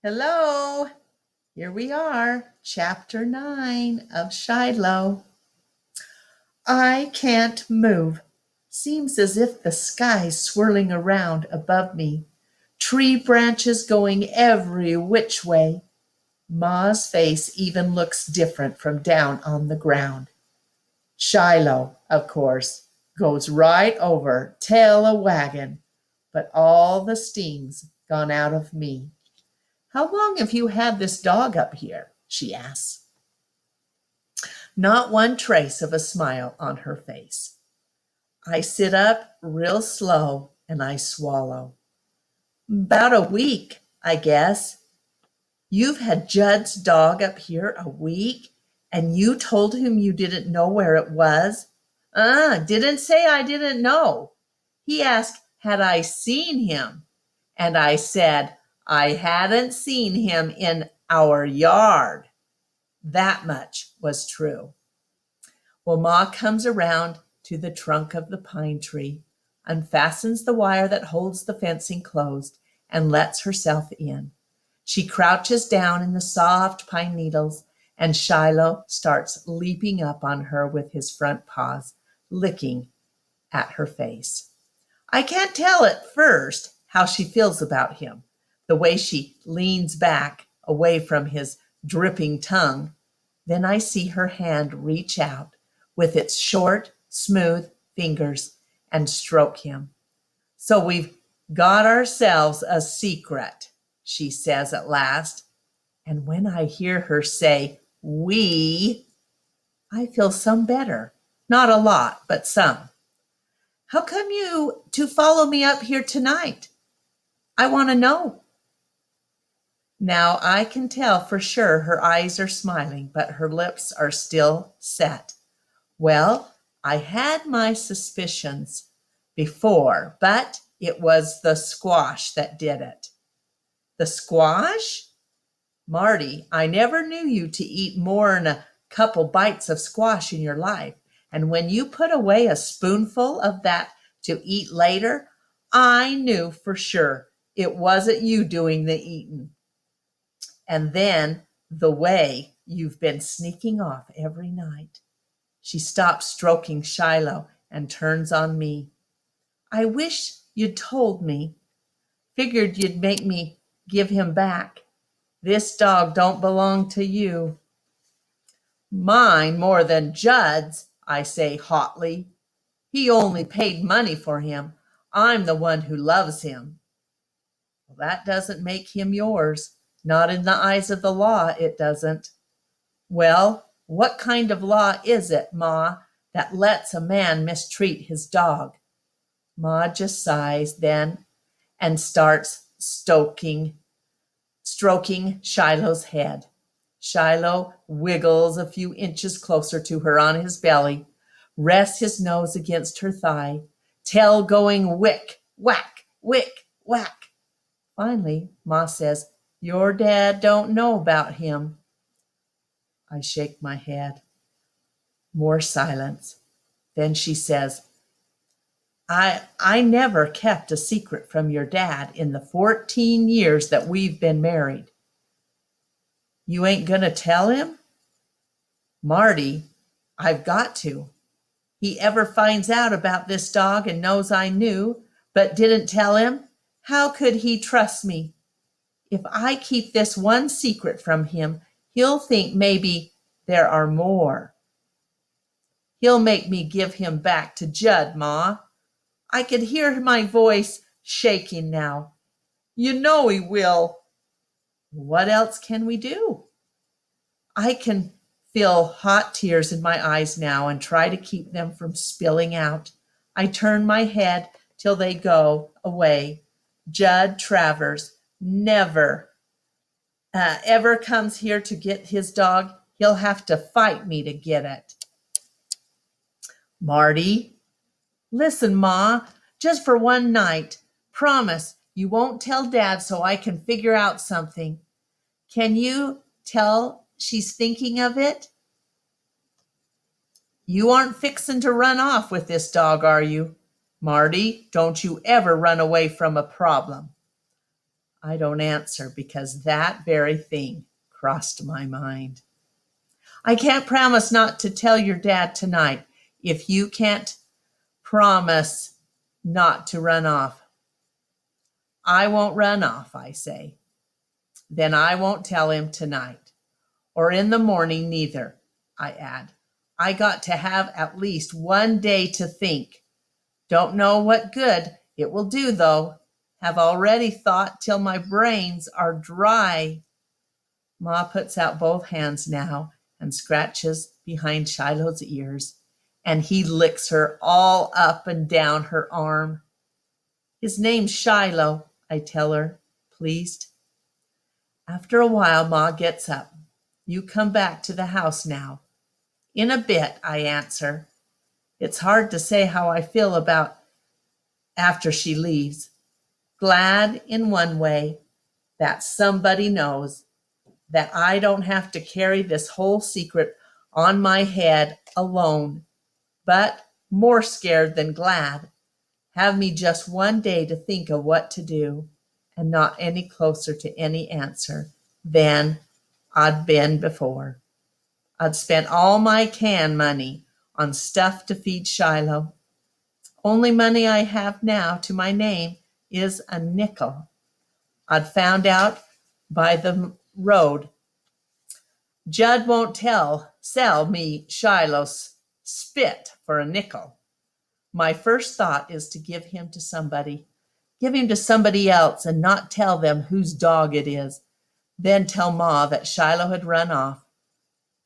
Hello, here we are, Chapter 9 of Shiloh. I can't move. Seems as if the sky's swirling around above me, tree branches going every which way. Ma's face even looks different from down on the ground. Shiloh, of course, goes right over, tail a waggin', but all the steam's gone out of me. How long have you had this dog up here? She asks. Not one trace of a smile on her face. I sit up real slow and I swallow. About a week, I guess. You've had Judd's dog up here a week and you told him you didn't know where it was? Didn't say I didn't know. He asked, had I seen him? And I said, I hadn't seen him in our yard. That much was true. Well, Ma comes around to the trunk of the pine tree, unfastens the wire that holds the fencing closed, and lets herself in. She crouches down in the soft pine needles, and Shiloh starts leaping up on her with his front paws, licking at her face. I can't tell at first how she feels about him, the way she leans back away from his dripping tongue. Then I see her hand reach out with its short, smooth fingers and stroke him. So we've got ourselves a secret, she says at last. And when I hear her say, we, I feel some better. Not a lot, but some. How come you to follow me up here tonight? I want to know. Now I can tell for sure her eyes are smiling, but her lips are still set. Well, I had my suspicions before, but it was the squash that did it. The squash? Marty, I never knew you to eat more'n a couple bites of squash in your life. And when you put away a spoonful of that to eat later, I knew for sure it wasn't you doing the eating. And then the way you've been sneaking off every night. She stops stroking Shiloh and turns on me. I wish you'd told me. Figured you'd make me give him back. This dog don't belong to you. Mine more than Judd's, I say hotly. He only paid money for him. I'm the one who loves him. Well, that doesn't make him yours. Not in the eyes of the law, it doesn't. Well, what kind of law is it, Ma, that lets a man mistreat his dog? Ma just sighs then and starts stroking Shiloh's head. Shiloh wiggles a few inches closer to her on his belly, rests his nose against her thigh, tail going wick, whack, wick, whack. Finally, Ma says, your dad don't know about him. I shake my head. More silence. Then she says, I never kept a secret from your dad in the 14 years that we've been married. You ain't gonna tell him? Marty, I've got to. He ever finds out about this dog and knows I knew, but didn't tell him, how could he trust me? If I keep this one secret from him, he'll think maybe there are more. He'll make me give him back to Judd, Ma. I could hear my voice shaking now. You know he will. What else can we do? I can feel hot tears in my eyes now and try to keep them from spilling out. I turn my head till they go away. Judd Travers never ever comes here to get his dog. He'll have to fight me to get it. Marty, listen, Ma, just for one night. Promise you won't tell Dad so I can figure out something. Can you tell she's thinking of it? You aren't fixin' to run off with this dog, are you? Marty, don't you ever run away from a problem. I don't answer because that very thing crossed my mind. I can't promise not to tell your dad tonight if you can't promise not to run off. I won't run off, I say. Then I won't tell him tonight, or in the morning neither, I add. I got to have at least one day to think. Don't know what good it will do, though. Have already thought till my brains are dry. Ma puts out both hands now and scratches behind Shiloh's ears, and he licks her all up and down her arm. His name's Shiloh, I tell her, pleased. After a while, Ma gets up. You come back to the house now. In a bit, I answer. It's hard to say how I feel about after she leaves. Glad in one way that somebody knows that I don't have to carry this whole secret on my head alone, but more scared than glad. Have me just one day to think of what to do, and not any closer to any answer than I'd been before. I'd spent all my can money on stuff to feed Shiloh. Only money I have now to my name is a nickel. I'd found out by the road. Judd won't sell me Shiloh's spit for a nickel. My first thought is to give him to somebody. Give him to somebody else and not tell them whose dog it is. Then tell Ma that Shiloh had run off.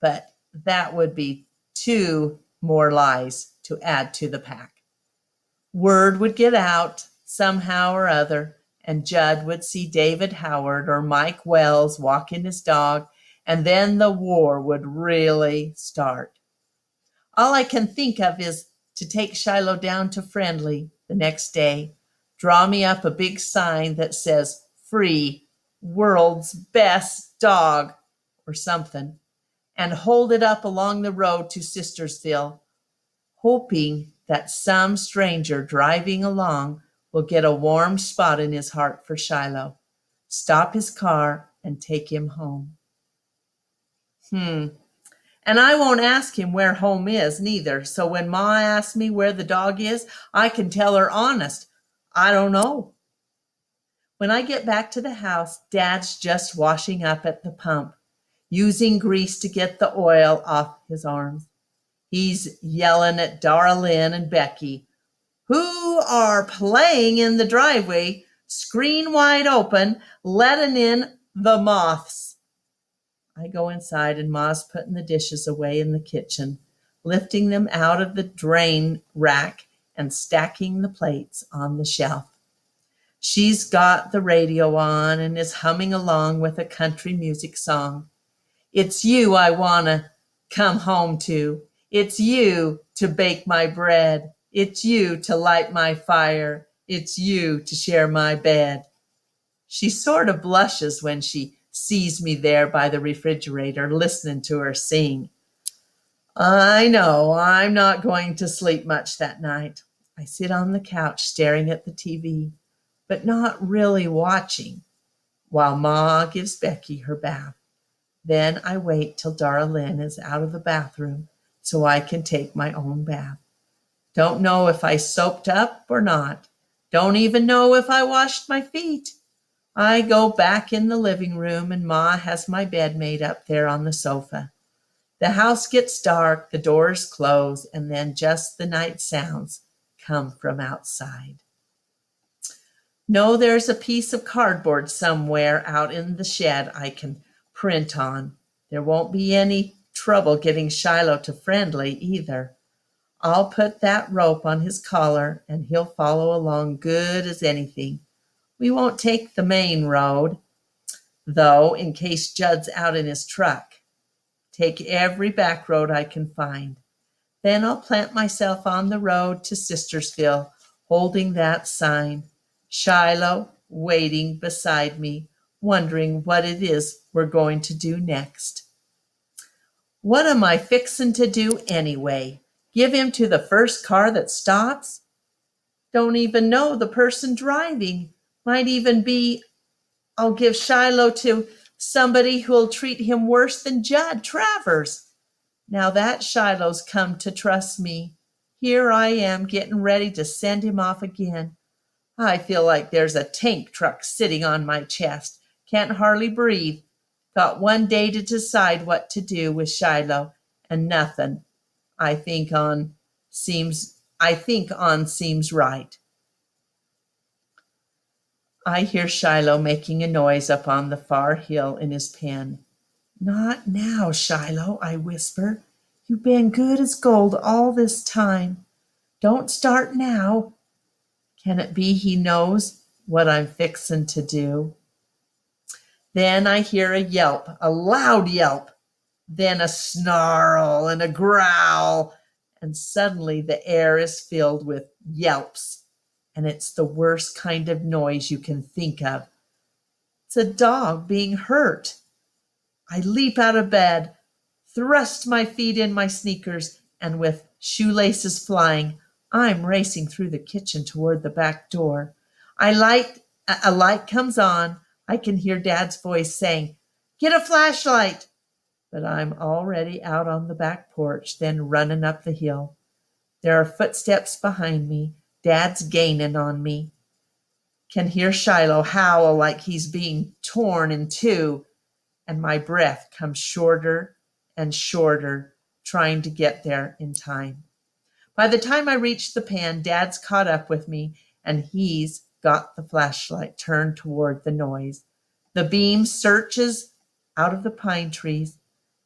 But that would be 2 more lies to add to the pack. Word would get out somehow or other, and Judd would see David Howard or Mike Wells walking his dog, and then the war would really start. All I can think of is to take Shiloh down to Friendly the next day, draw me up a big sign that says, "Free, world's best dog," or something, and hold it up along the road to Sistersville, hoping that some stranger driving along will get a warm spot in his heart for Shiloh, stop his car, and take him home. And I won't ask him where home is, neither, so when Ma asks me where the dog is, I can tell her honest, I don't know. When I get back to the house, Dad's just washing up at the pump, using grease to get the oil off his arms. He's yelling at Dara Lynn and Becky, who are playing in the driveway, screen wide open, letting in the moths. I go inside and Ma's putting the dishes away in the kitchen, lifting them out of the drain rack and stacking the plates on the shelf. She's got the radio on and is humming along with a country music song. It's you I want to come home to. It's you to bake my bread. It's you to light my fire. It's you to share my bed. She sort of blushes when she sees me there by the refrigerator listening to her sing. I know I'm not going to sleep much that night. I sit on the couch staring at the TV, but not really watching, while Ma gives Becky her bath. Then I wait till Dara Lynn is out of the bathroom so I can take my own bath. Don't know if I soaped up or not. Don't even know if I washed my feet. I go back in the living room and Ma has my bed made up there on the sofa. The house gets dark, the doors close, and then just the night sounds come from outside. No, there's a piece of cardboard somewhere out in the shed I can print on. There won't be any trouble getting Shiloh to Friendly either. I'll put that rope on his collar and he'll follow along good as anything. We won't take the main road, though, in case Judd's out in his truck. Take every back road I can find. Then I'll plant myself on the road to Sistersville, holding that sign. Shiloh waiting beside me, wondering what it is we're going to do next. What am I fixin' to do anyway? Give him to the first car that stops? Don't even know the person driving. Might even be I'll give Shiloh to somebody who'll treat him worse than Judd Travers. Now that Shiloh's come to trust me, here I am getting ready to send him off again. I feel like there's a tank truck sitting on my chest. Can't hardly breathe. Got one day to decide what to do with Shiloh, and nothing I think on seems right. I hear Shiloh making a noise up on the far hill in his pen. Not now, Shiloh, I whisper. You've been good as gold all this time. Don't start now. Can it be he knows what I'm fixin' to do? Then I hear a yelp, a loud yelp, then a snarl and a growl, and suddenly the air is filled with yelps, and it's the worst kind of noise you can think of. It's a dog being hurt. I leap out of bed, thrust my feet in my sneakers, and with shoelaces flying, I'm racing through the kitchen toward the back door. A light comes on. I can hear Dad's voice saying, "Get a flashlight." But I'm already out on the back porch, then running up the hill. There are footsteps behind me. Dad's gaining on me. Can hear Shiloh howl like he's being torn in two, and my breath comes shorter and shorter, trying to get there in time. By the time I reach the pan, Dad's caught up with me, and he's got the flashlight turned toward the noise. The beam searches out of the pine trees,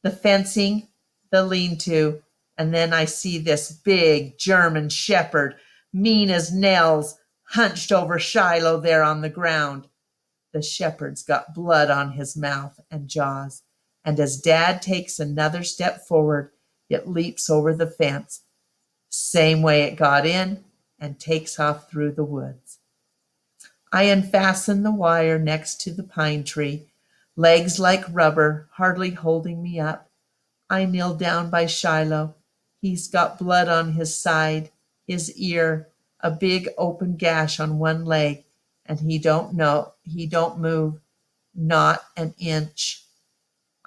the fencing, the lean-to, and then I see this big German shepherd, mean as nails, hunched over Shiloh there on the ground. The shepherd's got blood on his mouth and jaws, and as Dad takes another step forward, it leaps over the fence, same way it got in, and takes off through the woods. I unfasten the wire next to the pine tree, legs like rubber, hardly holding me up. I kneel down by Shiloh. He's got blood on his side, his ear, a big open gash on one leg, and he don't move, not an inch.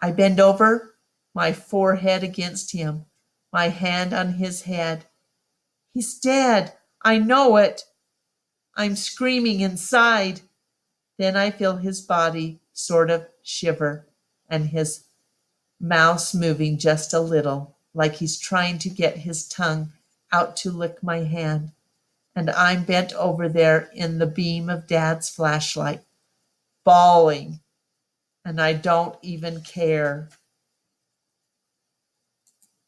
I bend over, my forehead against him, my hand on his head. He's dead. I know it. I'm screaming inside. Then I feel his body sort of shiver and his mouth moving just a little, like he's trying to get his tongue out to lick my hand. And I'm bent over there in the beam of Dad's flashlight, bawling, and I don't even care.